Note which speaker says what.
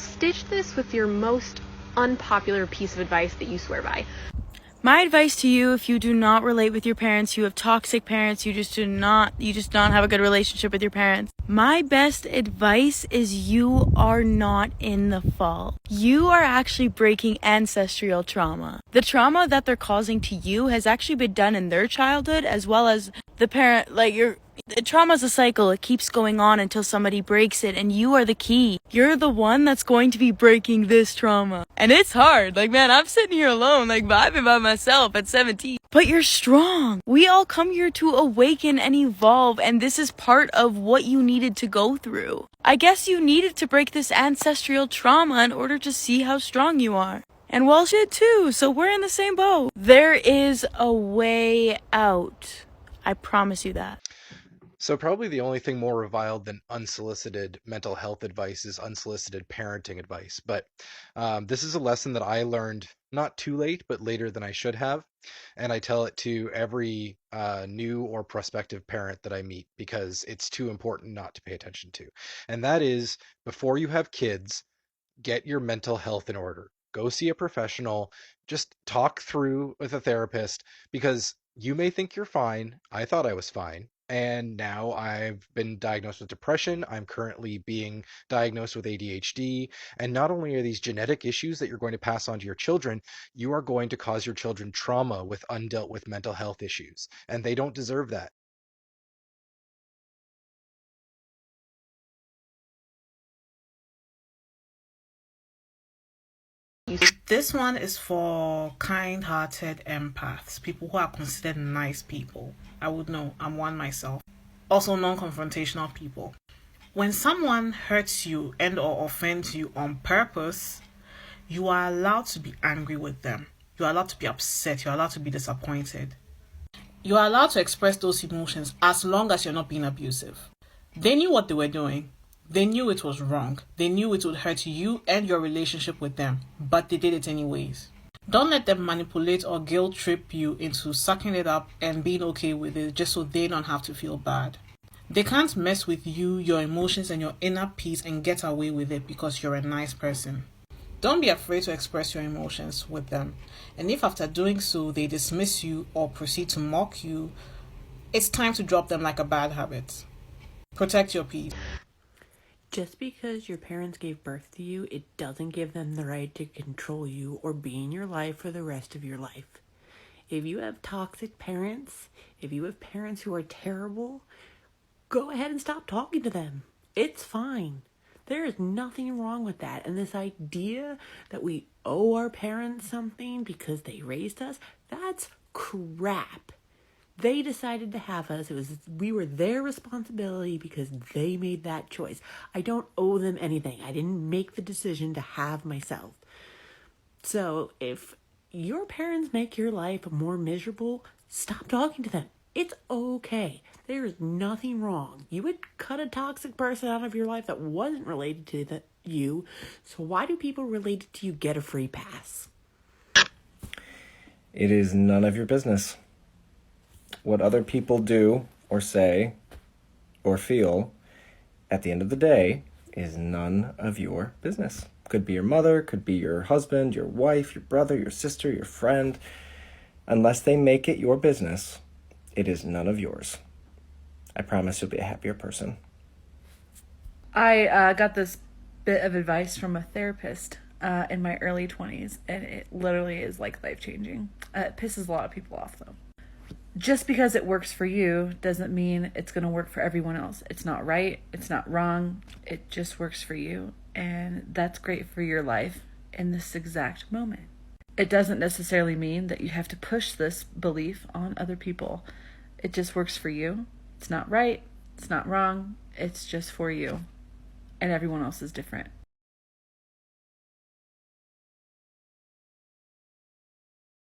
Speaker 1: stitch this with your most unpopular piece of advice that you swear by.
Speaker 2: My advice to you, if you do not relate with your parents, you have toxic parents, you just don't have a good relationship with your parents. My best advice is you are not in the fault. You are actually breaking ancestral trauma. The trauma that they're causing to you has actually been done in their childhood, as well as the parent, trauma's a cycle. It keeps going on until somebody breaks it, and you are the key. You're the one that's going to be breaking this trauma. And it's hard. Man, I'm sitting here alone, vibing by myself at 17. But you're strong. We all come here to awaken and evolve, and this is part of what you needed to go through. I guess you needed to break this ancestral trauma in order to see how strong you are. And well, shit too, so we're in the same boat. There is a way out. I promise you that.
Speaker 3: So probably the only thing more reviled than unsolicited mental health advice is unsolicited parenting advice. But this is a lesson that I learned not too late, but later than I should have. And I tell it to every new or prospective parent that I meet because it's too important not to pay attention to. And that is, before you have kids, get your mental health in order. Go see a professional. Just talk through with a therapist because you may think you're fine. I thought I was fine. And now I've been diagnosed with depression. I'm currently being diagnosed with ADHD. And not only are these genetic issues that you're going to pass on to your children, you are going to cause your children trauma with undealt with mental health issues. And they don't deserve that.
Speaker 4: This one is for kind-hearted empaths, people who are considered nice people. I would know, I'm one myself. Also non-confrontational people. When someone hurts you and or offends you on purpose, you are allowed to be angry with them. You are allowed to be upset. You are allowed to be disappointed. You are allowed to express those emotions as long as you're not being abusive. They knew what they were doing. They knew it was wrong. They knew it would hurt you and your relationship with them, but they did it anyways. Don't let them manipulate or guilt trip you into sucking it up and being okay with it just so they don't have to feel bad. They can't mess with you, your emotions, and your inner peace and get away with it because you're a nice person. Don't be afraid to express your emotions with them. And if after doing so they dismiss you or proceed to mock you, it's time to drop them like a bad habit. Protect your peace.
Speaker 5: Just because your parents gave birth to you, it doesn't give them the right to control you or be in your life for the rest of your life. If you have toxic parents, if you have parents who are terrible, go ahead and stop talking to them. It's fine. There is nothing wrong with that. And this idea that we owe our parents something because they raised us, that's crap. They decided to have us. We were their responsibility because they made that choice. I don't owe them anything. I didn't make the decision to have myself. So if your parents make your life more miserable, stop talking to them. It's okay. There is nothing wrong. You would cut a toxic person out of your life that wasn't related to you. So why do people related to you get a free pass?
Speaker 6: It is none of your business. What other people do or say or feel at the end of the day is none of your business. Could be your mother, could be your husband, your wife, your brother, your sister, your friend. Unless they make it your business, it is none of yours. I promise you'll be a happier person.
Speaker 2: I got this bit of advice from a therapist in my early 20s, and it literally is life-changing. It pisses a lot of people off, though. Just because it works for you doesn't mean it's going to work for everyone else. It's not right. It's not wrong. It just works for you. And that's great for your life in this exact moment. It doesn't necessarily mean that you have to push this belief on other people. It just works for you. It's not right. It's not wrong. It's just for you. And everyone else is different.